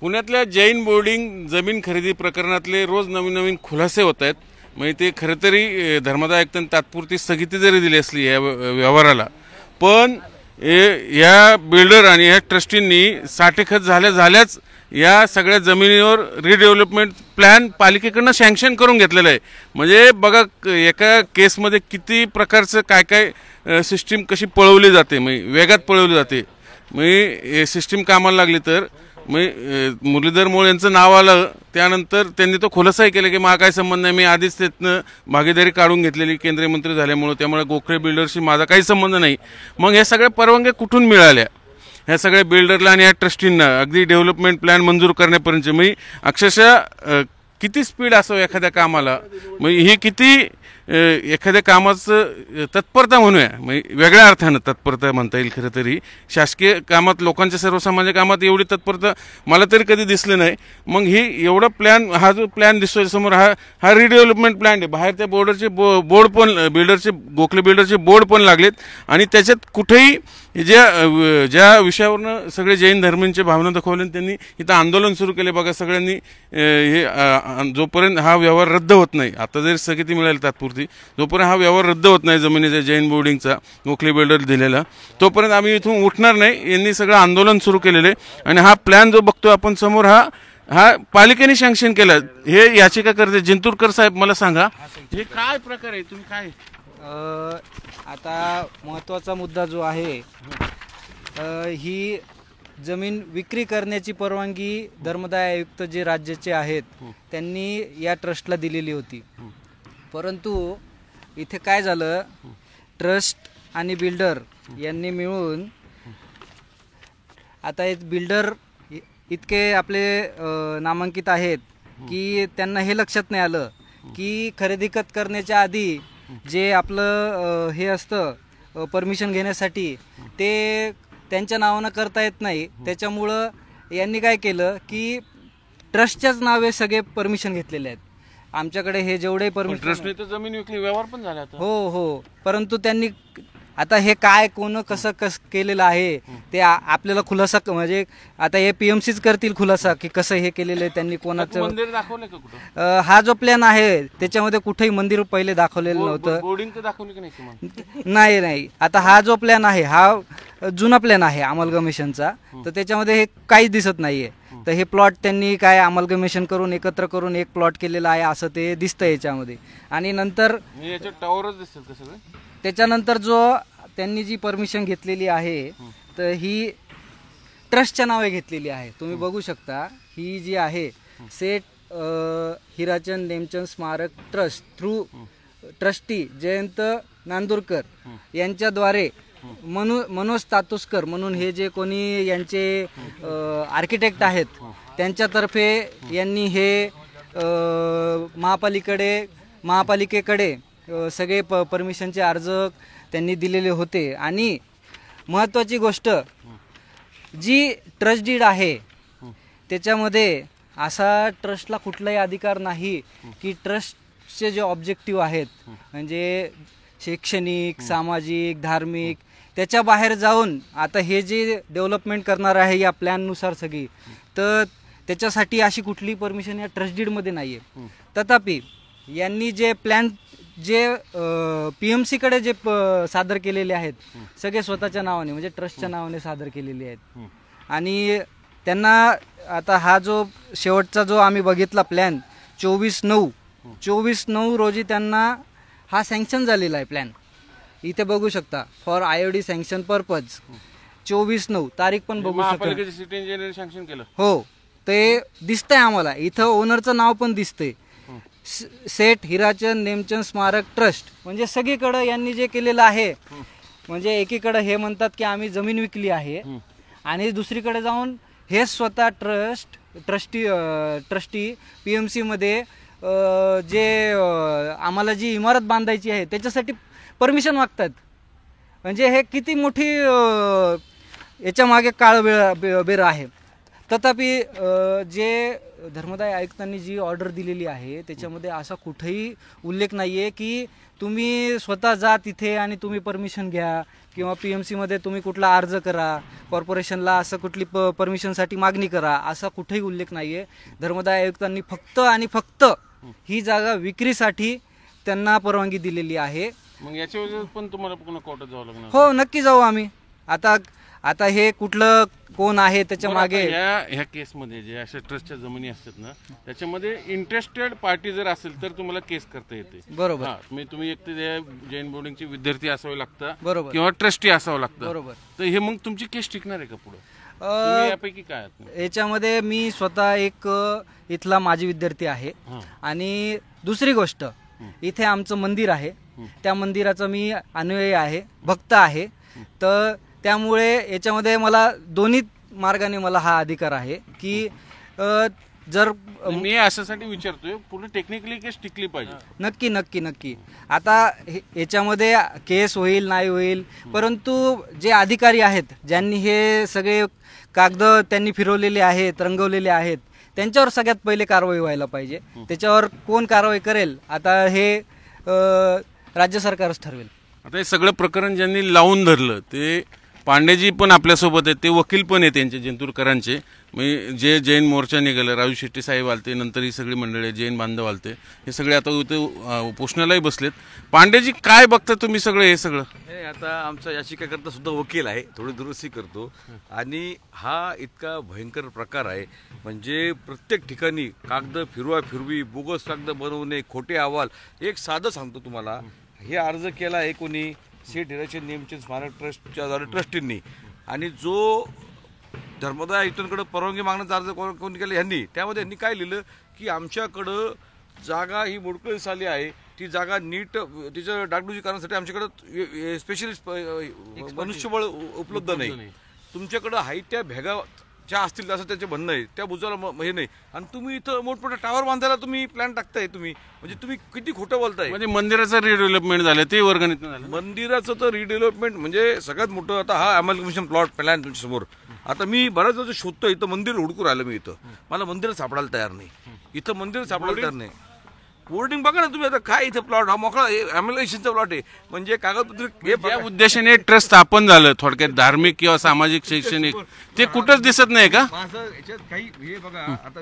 पुण्यातल्या जैन बोर्डिंग जमीन खरेदी प्रकरणातले रोज नवीन नवीन खुलासे होत आहेत. म्हणजे ते खरं तरी धर्मादाय आयुक्तांनी तात्पुरती स्थगिती जरी दिली असली या व्यवहाराला, पण या बिल्डर आणि या ट्रस्टींनी साठेखत झाल्याच या सगळ्या जमिनीवर रिडेव्हलपमेंट प्लॅन पालिकेकडनं सँक्शन करून घेतलेलं आहे. म्हणजे बघा एका केसमध्ये किती प्रकारचं काय सिस्टीम कशी पळवली जाते, म्हणजे वेगात पळवली जाते. म्हणजे सिस्टीम कामाला लागली तर मुरलीधर मोळ यांचं नाव आलं, त्यानंतर त्यांनी तो खुलासाही केला की मला काय संबंध नाही, मी आधीच त्यातनं भागीदारी काढून घेतलेली केंद्रीय मंत्री झाल्यामुळे, त्यामुळे गोखले बिल्डरशी माझा काही संबंध नाही. मग हे सगळ्या परवानग्या कुठून मिळाल्या ह्या सगळ्या बिल्डरला आणि या ट्रस्टींना अगदी डेव्हलपमेंट प्लॅन मंजूर करण्यापर्यंत? म्हणजे अक्षरशः किती स्पीड असावं एखाद्या कामाला, म्हणजे ही किती एखाद्या कामाचं तत्परता म्हणूया, म्हणजे वेगळ्या अर्थानं तत्परता म्हणता येईल. खरं तरी शासकीय कामात, लोकांच्या सर्वसामान्य कामात एवढी तत्परता मला तरी कधी दिसली नाही. मग ही एवढा प्लॅन, हा जो प्लॅन दिसतोय समोर, हा रिडेव्हलपमेंट प्लॅन आहे. बाहेर त्या बोर्डरचे बोर्ड पण बिल्डरचे, गोखले बिल्डरचे बोर्ड पण लागलेत आणि त्याच्यात कुठेही ज्या विषयावरनं सगळे जैन धर्मींच्या भावना दाखवल्या त्यांनी इथं आंदोलन सुरू केले. बघा सगळ्यांनी हे जोपर्यंत हा व्यवहार रद्द होत नाही, आता जरी स्थगिती मिळाली तात्पुरती, जोपर्यंत हा व्यवहार रद्द होत नाही जमिनीचा जैन बोर्डिंगचा गोखले बिल्डर दिलेला, तोपर्यंत आम्ही इथून उठणार नाही. यांनी सगळं आंदोलन सुरू केलेलं आहे. आणि हा प्लॅन जो बघतो आपण समोर, हा पालिकेने सँक्शन केला. हे याचिका करते जिंतूरकर साहेब, मला सांगा हे काय प्रकार आहे, तुम्ही काय? आता महत्त्वाचा मुद्दा जो आहे, ही जमीन विक्री करण्याची परवानगी धर्मदाय आयुक्त जे राज्याचे आहेत त्यांनी या ट्रस्टला दिलेली होती. परंतु इथे काय झालं, ट्रस्ट आणि बिल्डर यांनी मिळून, आता एक बिल्डर इतके आपले नामांकित आहेत की त्यांना हे लक्षात नाही आलं की खरेदी खत करण्याच्या आधी जे आपलं हे असतं परमिशन घेण्यासाठी, ते त्यांच्या नावानं करता येत नाही. त्याच्यामुळं यांनी काय केलं की ट्रस्टच्याच नावे सगळे परमिशन घेतलेले आहेत. आमच्याकडे हे जेवढे परमिशन, ट्रस्टने तर जमीन विकली, व्यवहार पण झाला. हो, परंतु त्यांनी आता हे काय कोण कसं केलेलं आहे ते आपल्याला खुलासा, म्हणजे आता हे पीएमसीच करतील खुलासा की कसं हे केलेलं आहे त्यांनी, कोणाचं मंदिर दाखवलं का कुठं? हा जो प्लॅन आहे त्याच्यामध्ये कुठेही मंदिर पहिले दाखवलेलं नव्हतं. बोर्डिंग तर दाखवली की नाही? नाही. आता हा जो प्लॅन आहे हा जुना प्लॅन आहे अमलगमेशनचा, तर त्याच्यामध्ये हे काहीच दिसत नाहीये. तर हे प्लॉट त्यांनी काय अमलगमेशन करून एकत्र करून एक प्लॉट केलेला आहे असं ते दिसतं याच्यामध्ये. आणि नंतर टॉवरच दिसतात का सगळं? त्याच्यानंतर जो त्यांनी जी परमिशन घेतलेली आहे तर ही ट्रस्टच्या नावे घेतलेली आहे. तुम्ही बघू शकता, ही जी आहे सेठ हिराचंद नेमचंद स्मारक trust through trustee Jayant Nandurkar यांच्याद्वारे मनोज तातुस्कर म्हणून हे जे कोणी यांचे आर्किटेक्ट आहेत त्यांच्यातर्फे यांनी हे महापालिकेकडे सगळे परमिशनचे अर्ज त्यांनी दिलेले होते. आणि महत्त्वाची गोष्ट, जी ट्रस्ट डीड आहे त्याच्यामध्ये असा ट्रस्टला कुठलाही अधिकार नाही की ट्रस्टचे जे ऑब्जेक्टिव्ह आहेत, म्हणजे शैक्षणिक, सामाजिक, धार्मिक, त्याच्या बाहेर जाऊन आता हे जे डेव्हलपमेंट करणार आहे या प्लॅननुसार सगळी, तर त्याच्यासाठी अशी कुठलीही परमिशन या ट्रस्ट डीडमध्ये नाही आहे. तथापि यांनी जे प्लॅन जे पीएमसीकडे जे सादर केलेले आहेत सगळे स्वतःच्या नावाने, म्हणजे ट्रस्टच्या नावाने सादर केलेले आहेत. आणि त्यांना आता हा जो शेवटचा जो आम्ही बघितला प्लॅन 24/9 रोजी त्यांना हा सँक्शन झालेला आहे प्लॅन. इथे बघू शकता, फॉर IOD सँक्शन पर्पज 24/9 तारीख पण बघू शकता. सिटी इंजिनियर सँक्शन केलं. हो, ते दिसतंय आम्हाला इथं, ओनरचं नाव पण दिसतंय, सेठ हिराचंद नेमचंद स्मारक ट्रस्ट. म्हणजे सगळीकडं यांनी जे केलेलं आहे, म्हणजे एकीकडे हे म्हणतात की आम्ही जमीन विकली आहे आणि दुसरीकडे जाऊन हे स्वतः ट्रस्टी पीएमसी मध्ये जे आम्हाला जी इमारत बांधायची आहे त्याच्यासाठी परमिशन मागतात. म्हणजे हे किती मोठी याच्या मागे काळबेर आहे. तथापि जे धर्मदाय आयुक्तांनी जी ऑर्डर दिलेली आहे त्याच्यामध्ये असा कुठेही उल्लेख नाही आहे की तुम्ही स्वतः जा तिथे आणि तुम्ही परमिशन घ्या किंवा PMC मध्ये तुम्ही कुठला अर्ज करा, कॉर्पोरेशनला असं कुठली परमिशनसाठी मागणी करा, असा कुठेही उल्लेख नाही आहे. धर्मदाय आयुक्तांनी फक्त आणि फक्त ही जागा विक्रीसाठी त्यांना परवानगी दिलेली आहे. मग याच्या वेळेस पण तुम्हाला पुन्हा कोर्टात जावं लागणार? हो, नक्की जाऊ आम्ही. आता हे कुठलं कोण आहे त्याच्या मागे. ह्या केसमध्ये जे अशा ट्रस्टच्या जमिनी असतात ना त्याच्यामध्ये इंटरेस्टेड पार्टी जर असेल तर तुम्हाला केस करता येते. बरोबर. तुम्ही एक तर जैन बोर्डिंगचे विद्यार्थी असावे लागतात, बरोबर, किंवा ट्रस्टी असावं लागतं. बरोबर. तर हे मग तुमची केस टिकणार आहे का पुढे? यापैकी काय याच्यामध्ये मी स्वतः एक इथला माजी विद्यार्थी आहे. आणि दुसरी गोष्ट, इथे आमचं मंदिर आहे, त्या मंदिराचा मी अनुयायी आहे, भक्त आहे. तर त्यामुळे याच्यामध्ये मला दोन्ही मार्गाने मला हा अधिकार आहे की जर मी अशासाठी विचारतोय पूर्ण टेक्निकली केस टिकली पाहिजे. नक्की नक्की नक्की. आता याच्यामध्ये केस होईल नाही होईल, परंतु जे अधिकारी आहेत ज्यांनी हे सगळे कागद त्यांनी फिरवलेले आहेत, रंगवलेले आहेत, त्यांच्यावर सगळ्यात पहिले कारवाई व्हायला पाहिजे. त्याच्यावर कोण कारवाई करेल आता हे राज्य सरकारच ठरवेल. आता हे सगळं प्रकरण ज्यांनी लावून धरलं ते पांडेजी पण आपल्यासोबत आहेत, ते वकील पण आहेत त्यांचे जेंतूरकरांचे. जे जैन मोर्चा निघालं, राजू शेट्टी साहेब आलते, नंतर ही सगळी मंडळी जैन बांधव आलते, हे सगळे आता इथे उपोषणालाही बसलेत. पांडेजी काय बघता तुम्ही सगळं हे सगळं? हे आता आमचा याचिकाकर्ता सुद्धा वकील आहे, थोडी दुरुस्ती करतो. आणि हा इतका भयंकर प्रकार आहे म्हणजे प्रत्येक ठिकाणी कागद फिरवी, बोगस कागद बनवणे, खोटे अहवाल. एक साधं सांगतो तुम्हाला, हे अर्ज केला आहे कोणी, सेठ हिराचंद नेमचंद स्मारक ट्रस्टच्या ट्रस्टींनी, आणि जो धर्मदाय आयुक्तांकडे परवानगी मागण्याचा अर्ज कोणी केला यांनी, त्यामध्ये यांनी काय लिहिलं की आमच्याकडं जागा ही मोडकळीस आली आहे, ती जागा नीट तिचं डागडुजी करण्यासाठी आमच्याकडं स्पेशलिस्ट मनुष्यबळ उपलब्ध नाही, तुमच्याकडं हाय त्या भेगा ज्या असतील असं त्याचे म्हणणं आहे, त्या बुजाला हे नाही, आणि तुम्ही इथं मोठमोठा टावर बांधायला तुम्ही प्लॅन टाकताय. म्हणजे तुम्ही किती खोटं बोलताय. म्हणजे मंदिराचं रिडेव्हलपमेंट झालं ते वर्गणीतून झालं. मंदिराचं तर रिडेव्हलपमेंट म्हणजे सगळ्यात मोठं. आता हा अमलकमिशन प्लॉट प्लॅन तुमच्या समोर. आता मी बऱ्याच वेळा शोधतो, इथं मंदिर हुडकून राहिलं मी, इथं मला मंदिर सापडायला तयार नाही, इथं मंदिर सापडायला तयार नाही. बोर्डिंग बघा ना तुम्ही, आता काय इथं प्लॉट, हा मोकळा अमलकमिशनचा प्लॉट आहे. म्हणजे कागदपत्र ज्या उद्देशाने ट्रस्ट स्थापन झालं, थोडक्यात धार्मिक किंवा सामाजिक शैक्षणिक, ते कुठंच दिसत नाही का? माझं याच्यात काही हे बघा, आता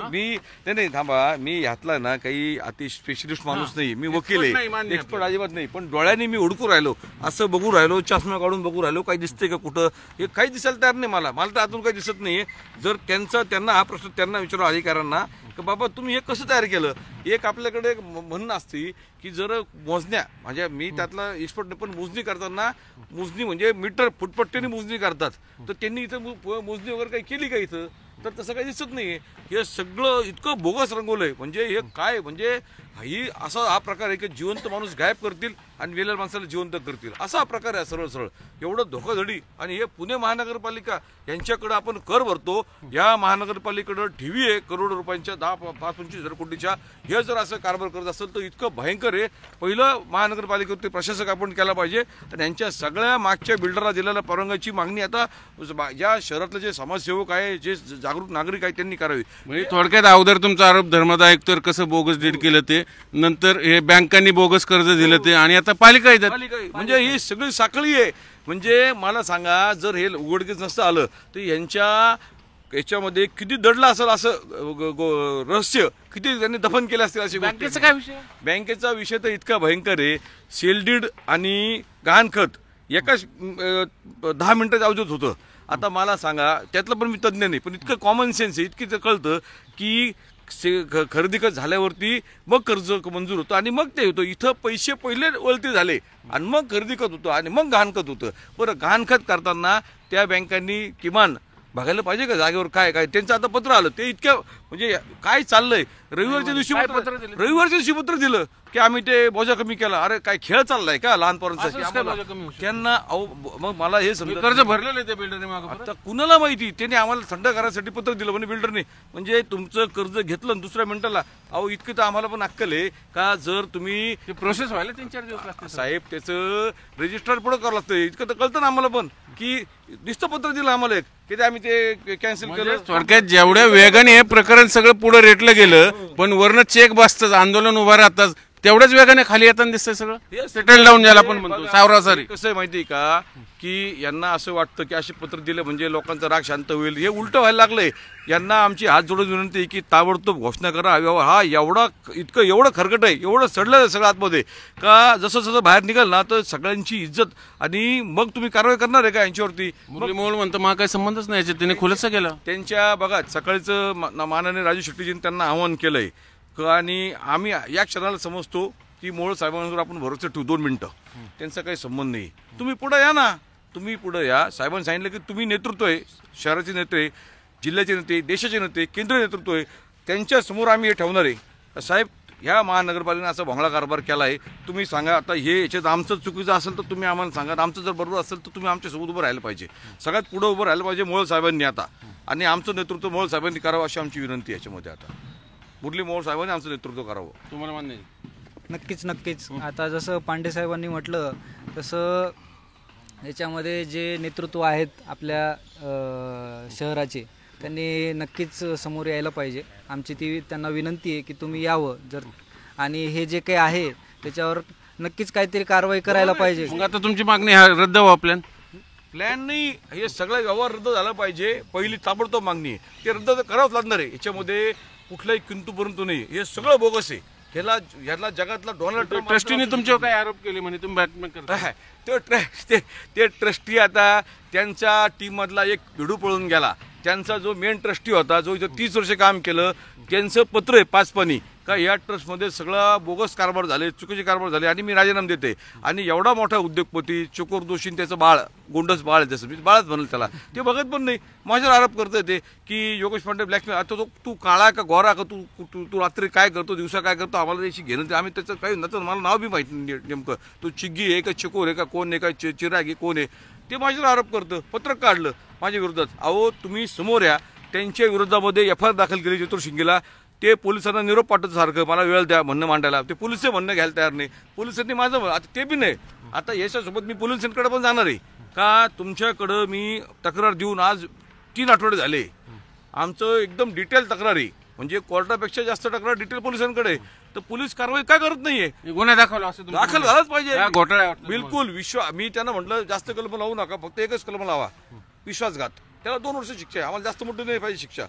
मी नाही थांबा, मी ह्यातला ना काही अति स्पेशलिस्ट माणूस नाही, मी वकील आहे, एक्सपर्ट अजिबात नाही, पण डोळ्यांनी मी हुडकू राहिलो, असं बघू राहिलो, चष्मा काढून बघू राहिलो, काही दिसतंय का कुठं, हे काही दिसायला तयार नाही. मला तर अजून काही दिसत नाहीये. जर त्यांना हा प्रश्न त्यांना विचारू अधिकाऱ्यांना की बाबा तुम्ही हे कसं तयार केलं. एक आपल्याकडे एक म्हणणं असते की जर मोजण्या, म्हणजे मी त्यातला एक्सपर्ट नाही, पण मोजणी करताना मोजणी म्हणजे मीटर फुटपट्टीने मोजणी करतात, तर त्यांनी इथं मोजणी वगैरे काही केली का इथं, तर तसं काही दिसत नाहीये. हे सगळं इतकं बोगस रंगवलंय. म्हणजे हे काय, म्हणजे ही असा हा प्रकार आहे की जिवंत माणूस गायब करतील आणि मेलेल्या माणसाला जिवंत करतील, असा हा प्रकार आहे सरळ सरळ. एवढं धोकाधडी. आणि हे पुणे महानगरपालिका यांच्याकडे आपण कर भरतो, या महानगरपालिकेकडे ठेवी आहे करोड रुपयांच्या, 10-25 कोटीच्या. हे जर असं कारभार करत असेल तर इतकं भयंकर आहे. पहिलं महानगरपालिकेवरती प्रशासक आपण केला पाहिजे, आणि यांच्या सगळ्या मागच्या बिल्डरला दिलेल्या परवानगीची मागणी आता ज्या शहरातले जे समाजसेवक आहे, जे जागरूक नागरिक आहेत त्यांनी करावी. म्हणजे थोडक्यात अगोदर तुमचा आरोप धर्मदाय आयुक्त तर कसं बोगस डीड केलं ते, नंतर हे बँकांनी बोगस कर्ज दिलं ते, आणि आता पालिका येतात. म्हणजे ही सगळी साखळी आहे. म्हणजे मला सांगा, जर हे उघडकीस नसतं आलं तर याच्यामध्ये किती दडलं असेल, असं रहस्य किती त्यांनी दफन केलं असतील. अशी बँकेचा काय विषय? बँकेचा विषय तर इतका भयंकर आहे. सेलडीड आणि गहाणखत एकाच 10 मिनिटाच्या अवधीत होतं. आता मला सांगा, त्यातलं पण मी तज्ज्ञ नाही, पण इतकं कॉमन सेन्स आहे, इतकी कळतं की खरेदी खत झाल्यावरती मग कर्ज मंजूर होतं आणि मग ते होतं. इथं पैसे पहिले वळती झाले आणि मग खरेदी खत होतं आणि मग गहाणखत होतं. बरं, गहाणखत करताना त्या बँकांनी किमान बघायला पाहिजे का जागेवर काय काय. त्यांचं आता पत्र आलं, ते इतक्या म्हणजे काय चाललंय. रविवारच्या दिवशी पत्र दिलं, की आम्ही ते बोजा कमी केला. अरे काय खेळ चाललाय का लहान पोरांचा? असंच काय बोजा कमी होऊ शकतं? त्यांना मग मला हे समजा कर्ज भरलेलं आहे त्या बिल्डरने मागं परत. आता कुणाला माहिती, त्याने आम्हाला थंड करायसाठी पत्र दिलं म्हणजे बिल्डरने. म्हणजे तुमचं कर्ज घेतलं आणि दुसऱ्या मिनिटाला इतकं तर आम्हाला पण अक्कल आहे का? जर तुम्ही ते प्रोसेस व्हायला 3-4 दिवस लागतात साहेब त्याचं रजिस्टर पुढे करावं लागतं. इतकं तर कळतं ना आम्हाला पण की नुसतं पत्र दिलं आम्हाला एक की ते आम्ही ते कॅन्सल केलं. थोडक्यात जेवढ्या वेगाने हे प्रकरण सगळं पुढे रेटलं गेलं, पण वरनं चेक बसतं, आंदोलन उभा राहतात, तेवढ्याच वेगाने खाली येताना दिसतंय सगळं. सेटल डाऊन ज्याला आपण म्हणतो सावरासारी. कसं आहे माहिती का की यांना असं वाटतं की असे पत्र दिले म्हणजे लोकांचा राग शांत होईल. हे उलटं व्हायला लागलंय. यांना आमची हात जोडून विनंती आहे की ताबडतोब घोषणा करा. हा एवढं खरकट आहे, एवढं सडलं आहे सगळं आतमध्ये का जसं जसं बाहेर निघाल ना तर सगळ्यांची इज्जत. आणि मग तुम्ही कारवाई करणार आहे का यांच्यावरती? मुरली मोहोळ म्हणतो मला काही संबंधच नाही याच्यात, त्याने खुलासा केला. त्यांच्या बघा सकाळचं माननीय राजू शेट्टीजींनी त्यांना आवाहन केलंय आणि आम्ही या क्षणाला समजतो की मोहोळ साहेबांवर आपण भरोसा ठेवू. 2 मिनिटं, त्यांचा काही संबंध नाही. तुम्ही पुढे या ना, तुम्ही पुढे या. साहेबांनी सांगितलं की तुम्ही नेतृत्व आहे, शहराचे नेते, जिल्ह्याचे नेते, देशाचे नेते, केंद्रीय नेतृत्व आहे, त्यांच्या समोर आम्ही हे ठेवणार आहे. साहेब ह्या महानगरपालिकेने असा भोंगळा कारभार केला आहे. तुम्ही सांगा आता हे याच्यात आमचं चुकीचं असेल तर तुम्ही आम्हाला सांगा. आमचं जर बरोबर असेल तर तुम्ही आमच्यासोबत उभं राहायला पाहिजे. सगळ्यात पुढे उभं राहायला पाहिजे मोहोळ साहेबांनी आता. आणि आमचं नेतृत्व मोहोळ साहेबांनी करावं अशी आमची विनंती याच्यामध्ये. आता मुरली मोहोळ साहेबांनी आमचं नेतृत्व करावं. तुम्हाला मान्य आहे? नक्कीच. आता जसं पांडे साहेबांनी म्हटलं तसं याच्यामध्ये जे नेतृत्व आहेत आपल्या शहराचे, त्यांनी नक्कीच समोर यायला पाहिजे. आमची त्यांना विनंती आहे की तुम्ही यावं जर, आणि हे जे काही आहे त्याच्यावर नक्कीच काहीतरी कारवाई करायला पाहिजे. मग आता तुमची मागणी हा रद्द व्हावा प्लॅन नाही, हे सगळं व्यवहार रद्द झाला पाहिजे. पहिली ताबडतोब मागणी आहे, ते रद्द तर करावंच लागणार आहे. याच्यामध्ये कुठलाही किंतु परंतु नाही. हे सगळं बोगस आहे. ह्याला जगातला डोनाल्ड ट्रम्प ट्रस्टीने तुमच्यावर काय आरोप केले म्हणे तुम्ही बॅटमॅन करता? ते ट्रस्टी आता त्यांच्या टीम मधला एक भिडू पळून गेला. त्यांचा जो मेन ट्रस्टी होता, जो इथं 30 वर्ष काम केलं, त्यांचं पत्र आहे 5 पानी का या ट्रस्टमध्ये सगळा बोगस कारभार झाले, चुकीचे कारभार झाले आणि मी राजीनामा देते. आणि एवढा मोठा उद्योगपती चकोर दोषी त्याचं बाळ, गोंडस बाळ आहे, जसं मी बाळच म्हणलं त्याला, ते बघत पण नाही. माझ्यावर आरोप करता ते की योगेश पांडे ब्लॅकमेल. आता तू काळा का गोरा का, तू रात्री काय करतो, दिवसा काय करतो, आम्हाला त्याची घेणं. आम्ही त्याचं काही नंतर मला नाव बी माहिती नाही नेमकं. तू चिग्गी आहे का, चकोर आहे का, कोण आहे का, चिरागी कोण आहे, ते माझ्यावर आरोप करतं. पत्रक काढलं माझ्या विरोधात. अहो तुम्ही समोर या. त्यांच्या विरोधामध्ये FIR दाखल केली चतुर शिंगेला. ते पोलिसांना निरोप पाठवत सारखं मला वेळ द्या म्हणणं मांडायला. ते पोलिस म्हणणं घ्यायला तयार नाही. पोलिसांनी माझं आता ते बी नाही. आता याच्यासोबत मी पोलिसांकडे पण जाणार आहे का तुमच्याकडं मी तक्रार देऊन आज 3 आठवडे झाले. आमचं एकदम डिटेल तक्रार आहे, म्हणजे कोर्टापेक्षा जास्त तक्रार डिटेल पोलिसांकडे. तर पोलीस कारवाई काय करत नाहीये? गुन्हा दाखवला असं दाखल झालाच पाहिजे. घोटाळा बिलकुल. मी त्यांना म्हटलं जास्त कलम लावू नका, फक्त एकच कलम लावा, विश्वासघात. त्याला 2 वर्ष शिक्षा आहे. आम्हाला जास्त मोठी नाही पाहिजे शिक्षा.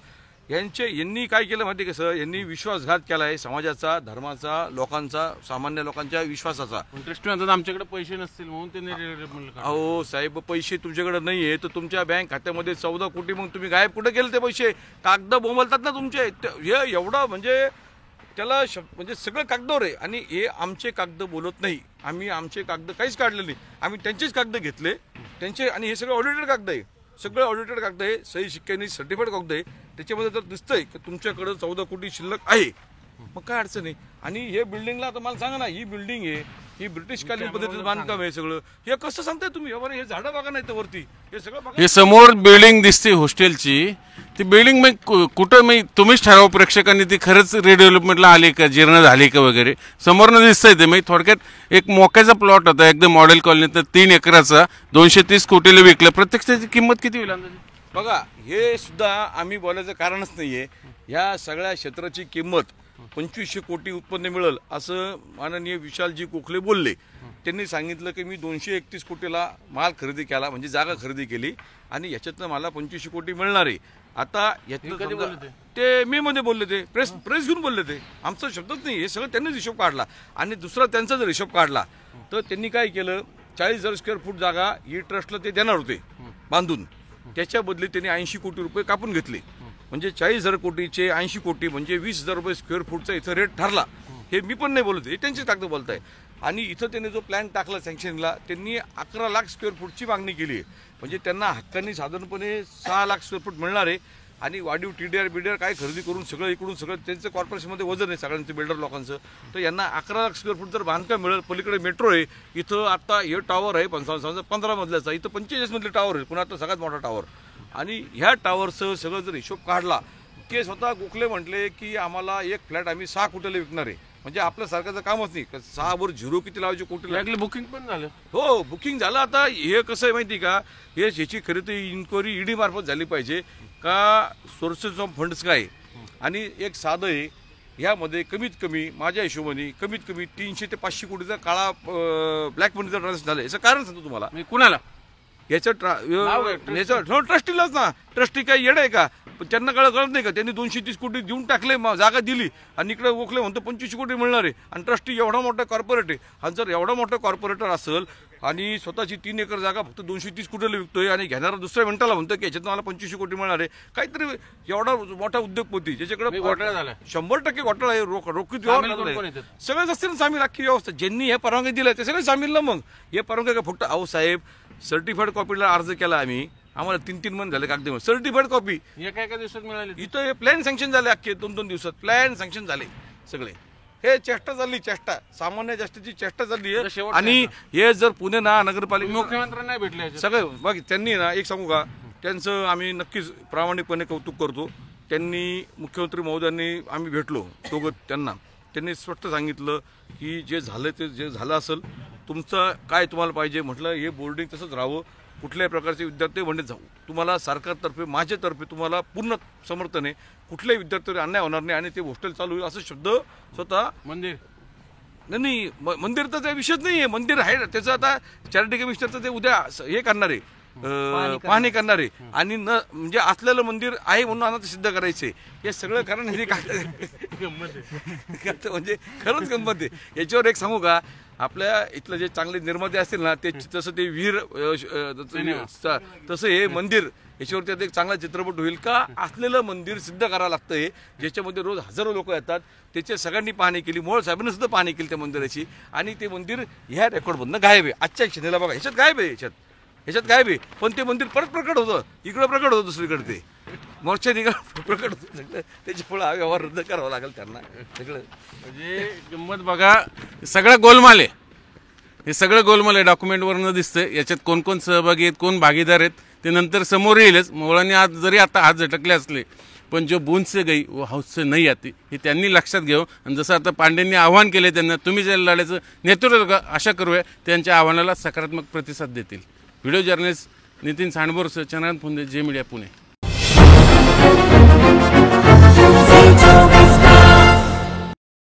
यांनी काय केलं माहिती कसं, यांनी विश्वासघात केलाय समाजाचा, धर्माचा, लोकांचा, सामान्य लोकांच्या विश्वासाचा. आमच्याकडे पैसे नसतील म्हणून त्यांनी. अहो साहेब, पैसे तुमच्याकडे नाहीये तर तुमच्या बँक खात्यामध्ये 14 कोटी, मग तुम्ही गायब कुठे गेले ते पैसे? कागद बोंबलतात ना तुमचे. हे एवढं म्हणजे त्याला म्हणजे सगळं कागदावर आहे. आणि हे आमचे कागद बोलत नाही. आम्ही आमचे कागद काहीच काढले नाही. आम्ही त्यांचेच कागद घेतले त्यांचे. आणि हे सगळं ऑडिटेड कागद आहे, सगळं ऑडिटेड कागद आहे, सही शिक्क्यांनी सर्टिफाईड कागद आहे. त्याच्यामध्ये जर दिसतंय की तुमच्याकडे 14 कोटी शिल्लक आहे, मग काय अडचण आहे? आणि हे बिल्डिंगला आता मला सांगा ना, ही बिल्डिंग आहे, ही ब्रिटिश कालीन पद्धतीचं बांधकाम आहे सगळं. हे कसं सांगताय तुम्ही? हे झाडं बघा नाही तर वरती हे सगळं बघा. हे समोर बिल्डिंग दिसते हॉस्टेलची, ती बिल्डिंग मग कुठं मी तुम्हीच ठराव प्रेक्षकांनी ती खरंच रिडेव्हलपमेंटला आली का, जीर्ण झाली का वगैरे समोरनं दिसतंय ते. मग थोडक्यात एक मोक्याचा प्लॉट होता एकदम मॉडेल कॉलनीत, 3 एकराचा 230 कोटीला विकलं. प्रत्यक्ष त्याची किंमत किती होईल अंदाजे? बघा, हे सुद्धा आम्ही बोलायचं कारणच नाहीये. या सगळ्या क्षेत्राची किंमत 2500 कोटी उत्पन्न मिळेल असं माननीय विशालजी गोखले बोलले. त्यांनी सांगितलं की मी 231 कोटीला माल खरेदी केला, म्हणजे जागा खरेदी केली, आणि याच्यातनं मला 2500 कोटी मिळणार आहे. आता यातलं ते मे मध्ये बोलले, ते प्रेस घेऊन बोलले. ते आमचा शब्दच नाही, हे सगळं त्यांनीच हिशोब काढला. आणि दुसरा त्यांचा जर हिशोब काढला तर त्यांनी काय केलं, 40,000 स्क्वेअर फूट जागा ही ट्रस्टला ते देणार होते बांधून. त्याच्या बदली त्यांनी 80 कोटी रुपये कापून घेतले. म्हणजे 40,000 कोटीचे 80 कोटी म्हणजे 20,000 रुपये स्क्वेअर फूटचा इथं रेट ठरला. हे मी पण नाही बोलत, हे त्यांचे कागद बोलताय. आणि इथं त्यांनी जो प्लॅन टाकला सँक्शनला, त्यांनी 11 लाख स्क्वेअर फूटची मागणी केली आहे. म्हणजे त्यांना हक्कांनी साधारणपणे 6 लाख स्क्वेअर फूट मिळणार आहे. आणि वाढीव TDR बिडीआर काय खरेदी करून सगळं इकडून सगळं त्यांचं कॉर्पोरेशनमध्ये वजन आहे सगळ्यांचं बिल्डर लोकांचं. तर यांना 11 लाख स्क्वेअर फूट जर बांधकाम मिळेल, पलीकडे मेट्रो आहे, इथं आता हे टॉवर आहे 15 मजल्याचा, इथं 45 मधले टॉवर आहे, पुण्यातला सगळ्यात मोठा टॉवर. आणि ह्या टॉवरचं सगळं जर हिशोब काढला, ते स्वतः गोखले म्हटले की आम्हाला एक फ्लॅट आम्ही 6 कोटीला विकणार आहे. म्हणजे आपल्या सरकारचं कामच नाही, 6 वर 0 किती लावायची, कोटी लागली. बुकिंग पण झालं. हो, बुकिंग झालं. आता हे कसं आहे माहिती का, हे याची खरेदी इन्क्वायरी ED मार्फत झाली पाहिजे का, सोर्सेस ऑफ फंड्स काय. आणि एक साधं आहे, ह्यामध्ये कमीत कमी माझ्या हिशोबाने कमीत कमी 300 ते 500 कोटीचा काळा ब्लॅक मनीचा ट्रान्झॅक्शन झालं. याचं कारण सांगतो तुम्हाला. मी कुणाला याचं ट्रस्टीलाच ना. ट्रस्टी काही येड आहे का, त्यांना कळत नाही का, त्यांनी 230 कोटी देऊन टाकले, जागा दिली, आणि इकडे गोखले म्हणतो 25 कोटी मिळणार आहे. आणि ट्रस्टी एवढा मोठा कॉर्पोरेट आहे, आणि जर एवढा मोठा कॉर्पोरेटर असेल आणि स्वतःची 3 एकर जागा फक्त 230 कोटीला विकतोय, आणि घेणारा दुसऱ्या मिनिटाला म्हणतो की याच्यात मला 25 कोटी मिळणार आहे, काहीतरी एवढा मोठा उद्योगपती ज्याच्याकडे घोटाळा झाला, 100% घोटाळा आहे, रोखीत व्यवहार सगळेच असतील ना सामील, अख्खी व्यवस्था. ज्यांनी हे परवानगी दिलं ते सगळे सामील ना. मग हे परवानगी का फक्त अहो साहेब, सर्टिफाईड कॉपीला अर्ज केला आम्ही, आम्हाला 3-3 महिने झाले कागदी, सर्टिफाईड कॉपी एका दिवसात मिळाली. इथं हे प्लॅन सँक्शन झाले, अख्खे 2-2 दिवसात प्लॅन सँक्शन झाले सगळे. हे चेष्टा चालली, चेष्टा, सामान्य चेष्टाची चेष्टा चालली आहे. आणि हे जर पुणे नगरपालिका मुख्यमंत्र्यांना नाही भेटले सगळे बघ, त्यांनी ना एक सांगू का, त्यांचं आम्ही नक्कीच प्रामाणिकपणे कौतुक करतो. त्यांनी मुख्यमंत्री महोदयांनी आम्ही भेटलो दोघं, त्यांनी स्पष्ट सांगितलं की जे झालं ते जे झालं असेल, तुमचं काय तुम्हाला पाहिजे म्हटलं, हे बोर्डिंग तसंच राहावं, कुठल्याही प्रकारचे विद्यार्थी म्हणजे जाऊ, तुम्हाला सरकारतर्फे माझ्यातर्फे तुम्हाला पूर्ण समर्थन आहे, कुठल्याही विद्यार्थ्यावर अन्याय होणार नाही, आणि ते हॉस्टेल चालू होईल असं शब्द स्वतः. मंदिर नाही, मंदिर तर त्या विषयच नाही आहे. मंदिर आहे त्याचं, आता चॅरिटी कमिशनरचं ते उद्या हे करणार आहे, पाहणी करणार आहे, आणि म्हणजे असलेलं मंदिर आहे म्हणून आम्हाला सिद्ध करायचंय. हे सगळं कारण हे काय म्हणजे खरंच गंमत आहे. याच्यावर एक सांगू का, आपल्या इथलं जे चांगले निर्माते असतील ना, ते तसं ते वीर तसं हे मंदिर, याच्यावरती एक चांगला चित्रपट होईल का. असलेलं मंदिर सिद्ध करावं लागतंय, ज्याच्यामध्ये रोज हजारो लोक येतात. त्याच्या सगळ्यांनी पाहणी केली, मोहोळ साहेबांनी सुद्धा पाहणी केली त्या मंदिराची, आणि ते मंदिर ह्या रेकॉर्डमधनं गायब आहे. आजच्या क्षणीला बघा, ह्याच्यात गायब आहे, ह्याच्यात गायब आहे. पण ते मंदिर परत प्रकट होतं, इकडं प्रकट होतं, दुसरीकडे ते मोर्चा निघाल प्रकट होतं सगळं. त्याच्यामुळे हा व्यवहार रद्द करावा लागेल त्यांना सगळं. म्हणजे गंमत बघा, सगळं गोलमाल आहे, हे सगळं गोलमाल आहे. डॉक्युमेंटवरनं दिसतंय याच्यात कोण कोण सहभागी आहेत, कोण भागीदार आहेत, ते नंतर समोर येईलच. मोहळांनी आज जरी आता हात झटकले असले, पण जो बूंद से गई वो हाऊस से नहीं आती, हे त्यांनी लक्षात घ्यावं. आणि जसं आता पांडेंनी आव्हान केले त्यांना, तुम्ही ज्या लढ्याचं नेतृत्व का, आशा करूया त्यांच्या आव्हानाला सकारात्मक प्रतिसाद देतील. व्हिडिओ जर्नलिस्ट नितीन सांडबोरसह चंद्रकांत फुंदे, जे मीडिया, पुणे.